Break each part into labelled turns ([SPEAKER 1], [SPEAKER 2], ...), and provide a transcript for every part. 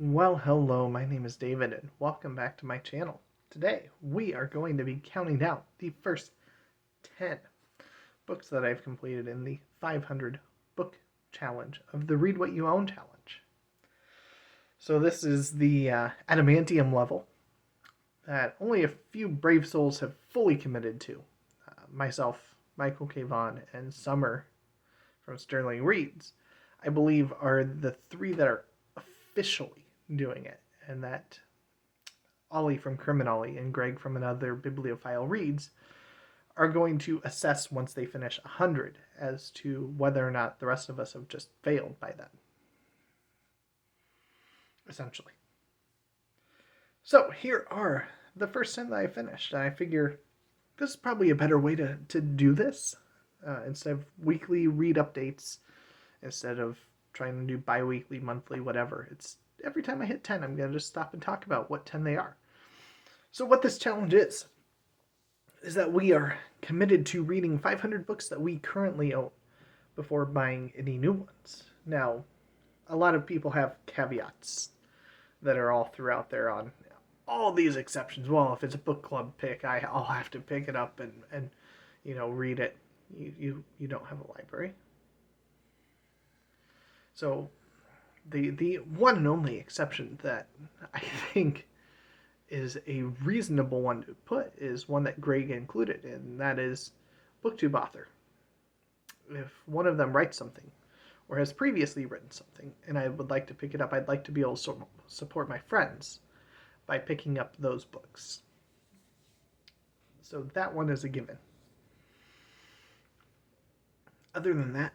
[SPEAKER 1] Well, hello, my name is David, and welcome back to my channel. Today, we are going to be counting down the first 10 books that I've completed in the 500 book challenge of the Read What You Own challenge. So this is the adamantium level that only a few brave souls have fully committed to. Myself, Michael K. Vaughan, and Summer from Sterling Reads, I believe, are the three that are officially doing it, and that Ollie from Criminally and Greg from Another Bibliophile Reads are going to assess once they finish 100 as to whether or not the rest of us have just failed by then. Essentially. So here are the first 10 that I finished, and I figure this is probably a better way to do this. Instead of weekly read updates, instead of trying to do bi-weekly, monthly, whatever. It's every time I hit 10, I'm going to just stop and talk about what 10 they are. So what this challenge is that we are committed to reading 500 books that we currently own before buying any new ones. Now, a lot of people have caveats that are all throughout there on all these exceptions. Well, if it's a book club pick, I'll have to pick it up and read it. You don't have a library. So the one and only exception that I think is a reasonable one to put is one that Greg included, and that is booktube author. If one of them writes something or has previously written something and I would like to pick it up, I'd like to be able to support my friends by picking up those books. So that one is a given. Other than that,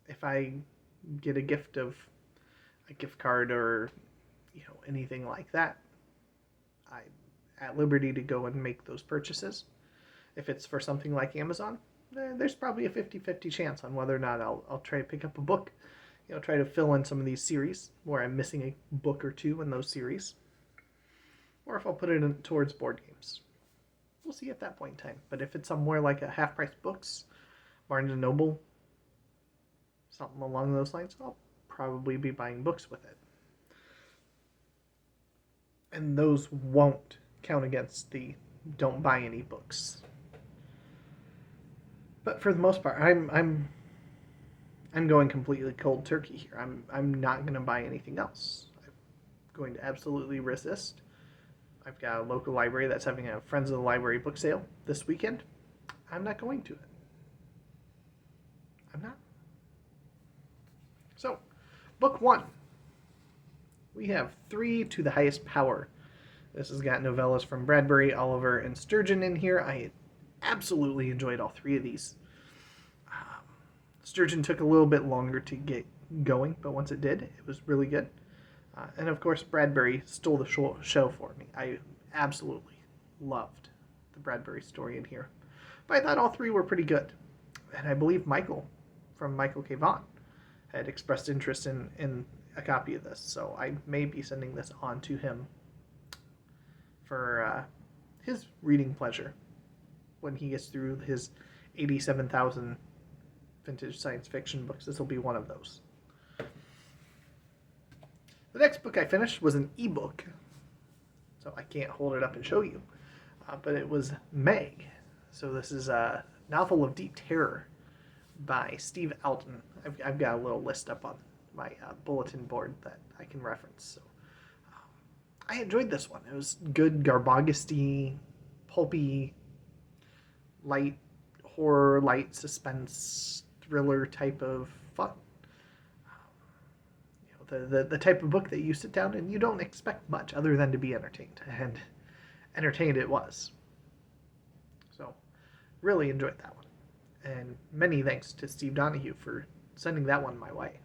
[SPEAKER 1] if I get a gift of a gift card or anything like that, I'm at liberty to go and make those purchases. If it's for something like Amazon, there's probably a 50-50 chance on whether or not I'll try to pick up a book, try to fill in some of these series where I'm missing a book or two in those series, or if I'll put it in towards board games. We'll see at that point in time. But if it's somewhere like a half-price books, Barnes & Noble, something along those lines, I'll probably be buying books with it. And those won't count against the don't buy any books. But for the most part, I'm going completely cold turkey here. I'm not going to buy anything else. I'm going to absolutely resist. I've got a local library that's having a Friends of the Library book sale this weekend. I'm not going to it. I'm not. So, book one. We have 3 to the highest power. This has got novellas from Bradbury, Oliver, and Sturgeon in here. I absolutely enjoyed all 3 of these. Sturgeon took a little bit longer to get going, but once it did, it was really good. And of course, Bradbury stole the show for me. I absolutely loved the Bradbury story in here. But I thought all 3 were pretty good. And I believe Michael, from Michael K. Vaughan, had expressed interest in a copy of this. So I may be sending this on to him for his reading pleasure when he gets through his 87,000 vintage science fiction books. This will be one of those. The next book I finished was an ebook, so I can't hold it up and show you, but it was Meg. So this is a novel of deep terror by Steve Alton. I've got a little list up on my bulletin board that I can reference. So I enjoyed this one. It was good, Garbagusty, pulpy, light horror, light suspense, thriller type of fun. The type of book that you sit down and you don't expect much other than to be entertained. And entertained it was. So, really enjoyed that one. And many thanks to Steve Donahue for sending that one my way.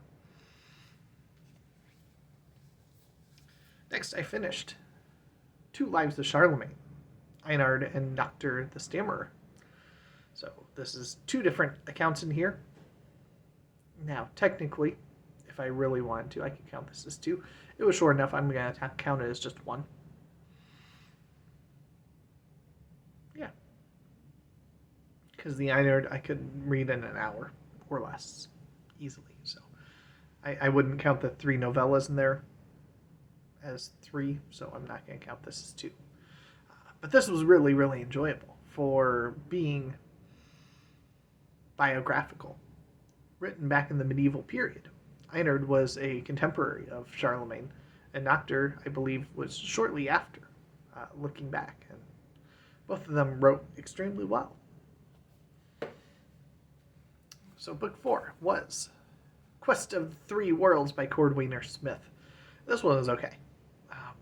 [SPEAKER 1] Next, I finished 2 Lives of Charlemagne, Einard and Dr. the Stammerer. So this is 2 different accounts in here. Now, technically, if I really wanted to, I could count this as 2. It was short enough, I'm going to count it as just 1. Yeah. Because the Einard I could read in an hour or less, easily. So I wouldn't count the 3 novellas in there as 3, so I'm not going to count this as 2. But this was really, really enjoyable for being biographical, written back in the medieval period. Einard was a contemporary of Charlemagne, and Noctur, I believe, was shortly after, looking back. And both of them wrote extremely well. So book 4 was Quest of the Three Worlds by Cordwainer Smith. This one is okay.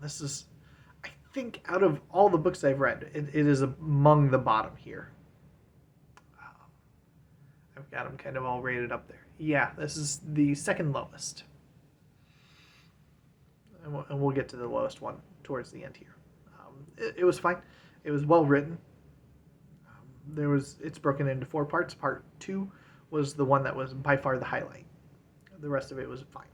[SPEAKER 1] This is, I think, out of all the books I've read, it is among the bottom here. I've got them kind of all rated up there. Yeah, this is the second lowest. And we'll get to the lowest one towards the end here. It was fine. It was well written. It's broken into 4 parts. Part 2 was the one that was by far the highlight. The rest of it was fine.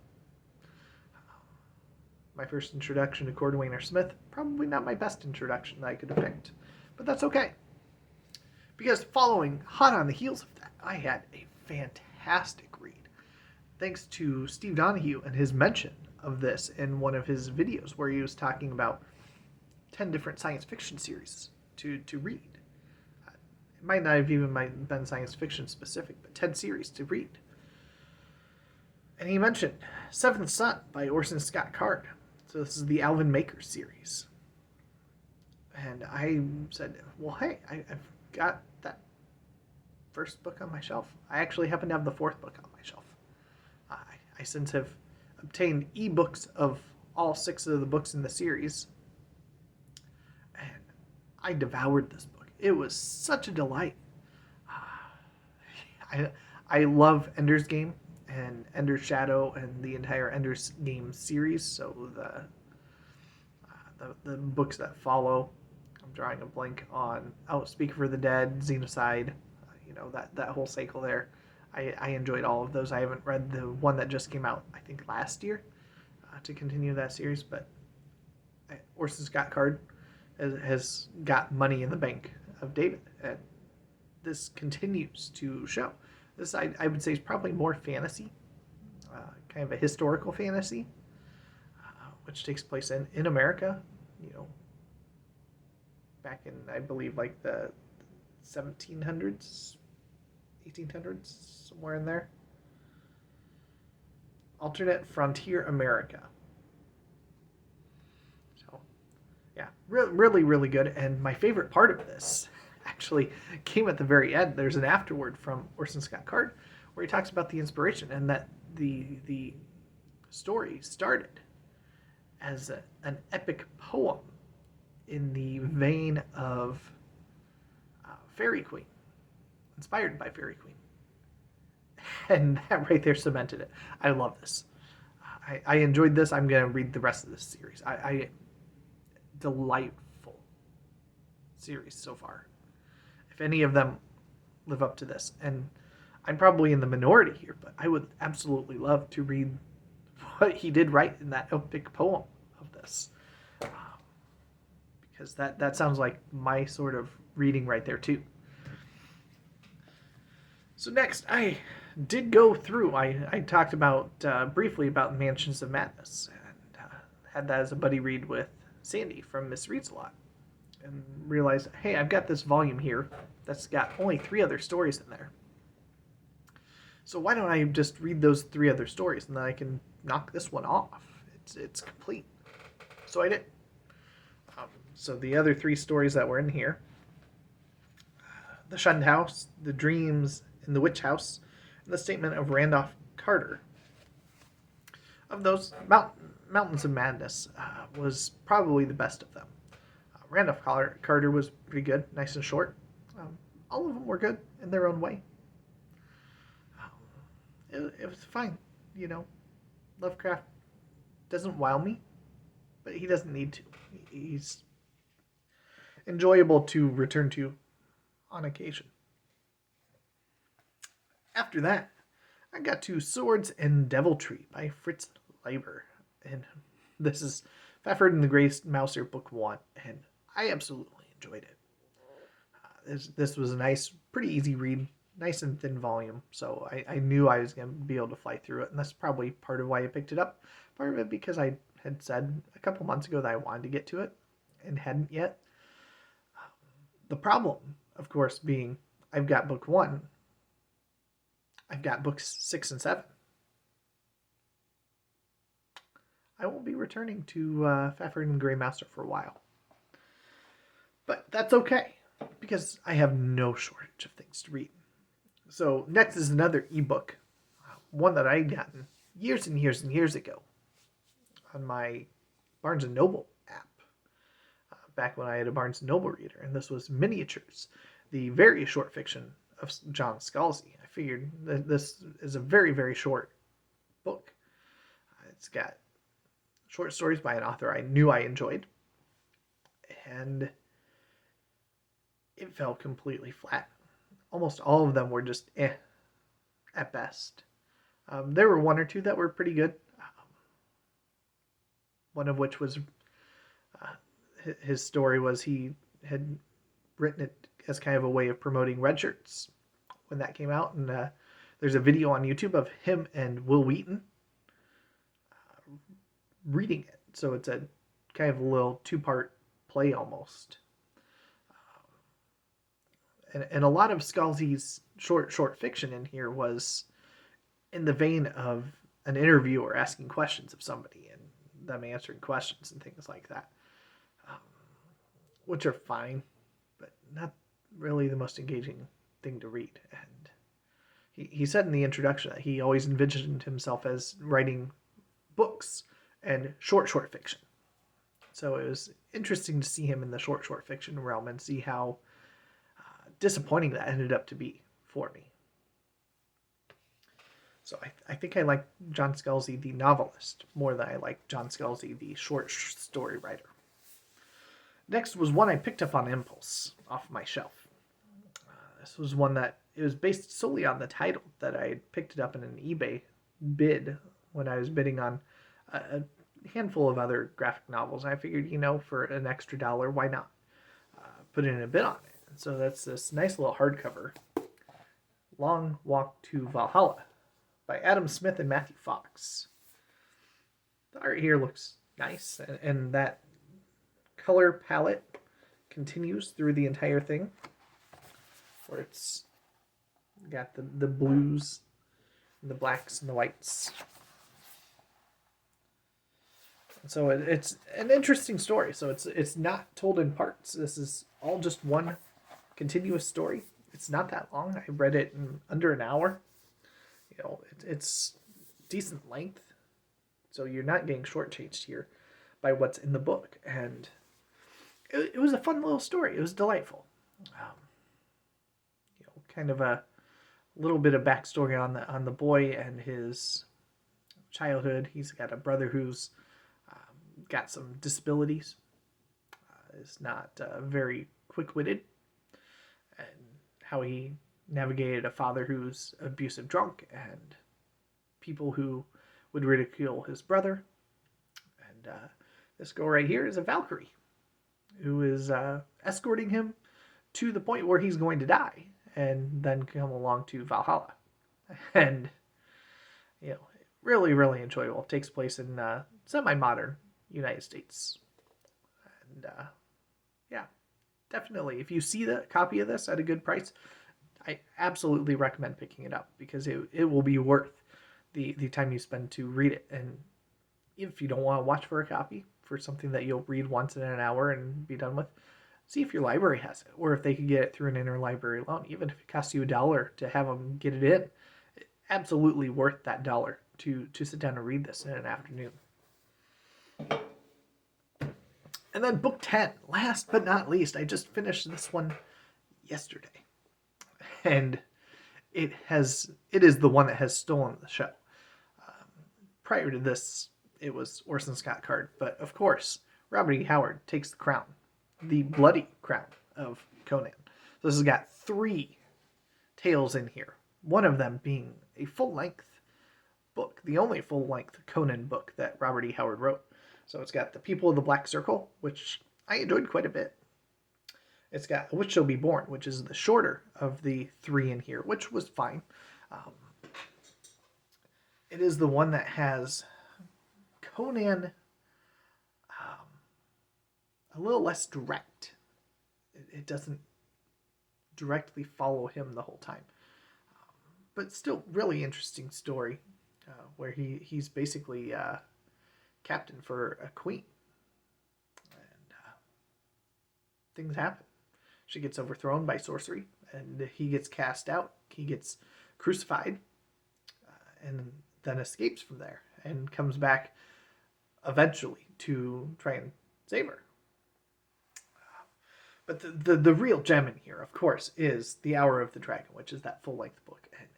[SPEAKER 1] My first introduction to Cordwainer Smith, probably not my best introduction that I could have picked, but that's okay. Because following hot on the heels of that, I had a fantastic read. Thanks to Steve Donahue and his mention of this in one of his videos where he was talking about 10 different science fiction series to read. It might not have even been science fiction specific, but 10 series to read. And he mentioned Seventh Son by Orson Scott Card. So this is the Alvin Maker series. And I said, well, hey, I've got that first book on my shelf. I actually happen to have the 4th book on my shelf. I since have obtained ebooks of all 6 of the books in the series. And I devoured this book. It was such a delight. I love Ender's Game and Ender's Shadow and the entire Ender's Game series. So the books that follow, I'm drawing a blank on. Speak for the Dead, Xenocide, that whole cycle there. I enjoyed all of those. I haven't read the one that just came out, I think, last year to continue that series. But Orson Scott Card has got money in the bank of David, and this continues to show. This, I would say, is probably more fantasy, kind of a historical fantasy, which takes place in America, back in, I believe, like the 1700s, 1800s, somewhere in there. Alternate frontier America. So, yeah, really, really good. And my favorite part of this actually came at the very end. There's an afterword from Orson Scott Card where he talks about the inspiration and that the story started as an epic poem in the vein of Fairy Queen, inspired by Fairy Queen. And that right there cemented it. I love this. I enjoyed this. I'm going to read the rest of this series. Delightful series so far. If any of them live up to this, and I'm probably in the minority here, but I would absolutely love to read what he did write in that epic poem of this. Because that sounds like my sort of reading right there too. So next, I did go through, I talked about briefly about Mansions of Madness, and had that as a buddy read with Sandy from Miss Reads a Lot, and realized, hey, I've got this volume here that's got only 3 other stories in there. So why don't I just read those 3 other stories, and then I can knock this one off. It's complete. So I did. So the other 3 stories that were in here, The Shunned House, The Dreams in the Witch House, and The Statement of Randolph Carter. Of those, Mountains of Madness was probably the best of them. Randolph Carter was pretty good, nice and short. All of them were good in their own way. It was fine, Lovecraft doesn't wow me, but he doesn't need to. He's enjoyable to return to on occasion. After that, I got to Swords and Deviltry by Fritz Leiber. And this is Fafhrd and the Grey Mouser Book 1, and I absolutely enjoyed it. This was a nice, pretty easy read. nice and thin volume, so I knew I was going to be able to fly through it, and that's probably part of why I picked it up. Part of it because I had said a couple months ago that I wanted to get to it and hadn't yet. The problem, of course, being I've got book 1, I've got books 6 and 7. I won't be returning to Fafhrd and Grey Master for a while. But that's okay, because I have no shortage of things to read. So next is another ebook, one that I'd gotten years and years and years ago on my Barnes & Noble app, back when I had a Barnes & Noble reader, and this was Miniatures, the very short fiction of John Scalzi. I figured that this is a very, very short book. It's got short stories by an author I knew I enjoyed, and it fell completely flat. Almost all of them were just at best. There were one or two that were pretty good. One of which was his story was he had written it as kind of a way of promoting red shirts when that came out, and there's a video on YouTube of him and Will Wheaton reading it. So it's a kind of a little 2-part play almost. And a lot of Scalzi's short fiction in here was in the vein of an interviewer asking questions of somebody and them answering questions and things like that, which are fine, but not really the most engaging thing to read. And he said in the introduction that he always envisioned himself as writing books and short fiction. So it was interesting to see him in the short fiction realm and see how disappointing that ended up to be for me. So I think I like John Scalzi, the novelist, more than I like John Scalzi, the short story writer. Next was one I picked up on impulse off my shelf. This was one that it was based solely on the title that I had picked it up in an eBay bid when I was bidding on a handful of other graphic novels. I figured, for an extra $1, why not put in a bid on it? And so that's this nice little hardcover, Long Walk to Valhalla, by Adam Smith and Matthew Fox. The art here looks nice, and that color palette continues through the entire thing, where it's got the blues, and the blacks, and the whites. So it's an interesting story. So it's not told in parts. This is all just one continuous story. It's not that long. I read it in under an hour. It's decent length, so you're not getting shortchanged here by what's in the book. And it was a fun little story. It was delightful. Kind of a little bit of backstory on the boy and his childhood. He's got a brother who's got some disabilities. Is not very quick-witted, and how he navigated a father who's abusive drunk and people who would ridicule his brother. And this girl right here is a Valkyrie who is escorting him to the point where he's going to die and then come along to Valhalla. And, really, really enjoyable. It takes place in semi-modern United States. And, definitely, if you see the copy of this at a good price, I absolutely recommend picking it up, because it will be worth the time you spend to read it. And if you don't want to watch for a copy, for something that you'll read once in an hour and be done with, see if your library has it, or if they could get it through an interlibrary loan. Even if it costs you $1 to have them get it in, absolutely worth that $1 to sit down and read this in an afternoon. And then book 10, last but not least, I just finished this one yesterday. And it is the one that has stolen the show. Prior to this, it was Orson Scott Card. But of course, Robert E. Howard takes the crown, the bloody crown of Conan. So this has got 3 tales in here. One of them being a full-length book, the only full-length Conan book that Robert E. Howard wrote. So it's got The People of the Black Circle, which I enjoyed quite a bit. It's got Which Shall Be Born, which is the shorter of the three in here, which was fine. Um, it is the one that has Conan a little less direct. It doesn't directly follow him the whole time. But still, really interesting story where he's basically captain for a queen. And things happen. She gets overthrown by sorcery, and he gets cast out. He gets crucified, and then escapes from there and comes back eventually to try and save her. But the real gem in here, of course, is The Hour of the Dragon, which is that full-length book. And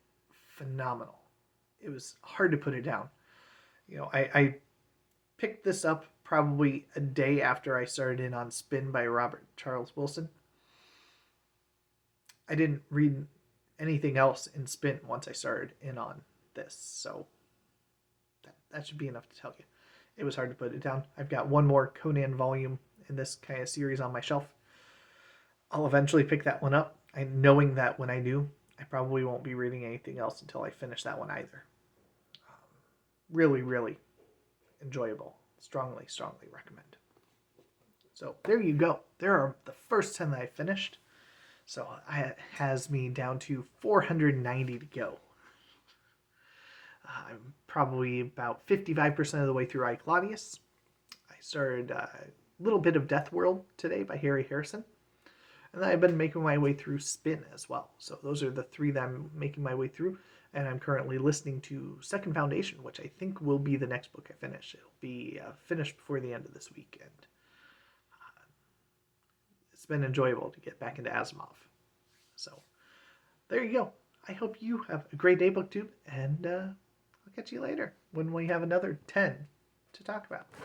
[SPEAKER 1] phenomenal. It was hard to put it down. I picked this up probably a day after I started in on Spin by Robert Charles Wilson. I didn't read anything else in Spin once I started in on this, so that should be enough to tell you. It was hard to put it down. I've got one more Conan volume in this kind of series on my shelf. I'll eventually pick that one up, knowing that when I do, I probably won't be reading anything else until I finish that one either. Really, really enjoyable. Strongly, strongly recommend. So there you go. There are the first 10 that I finished. So it has me down to 490 to go. I'm probably about 55% of the way through I, Claudius. I started a little bit of Death World today by Harry Harrison. And then I've been making my way through Spin as well. So those are the three that I'm making my way through. And I'm currently listening to Second Foundation, which I think will be the next book I finish. It'll be finished before the end of this week. And it's been enjoyable to get back into Asimov. So there you go. I hope you have a great day, BookTube. And I'll catch you later when we have another 10 to talk about.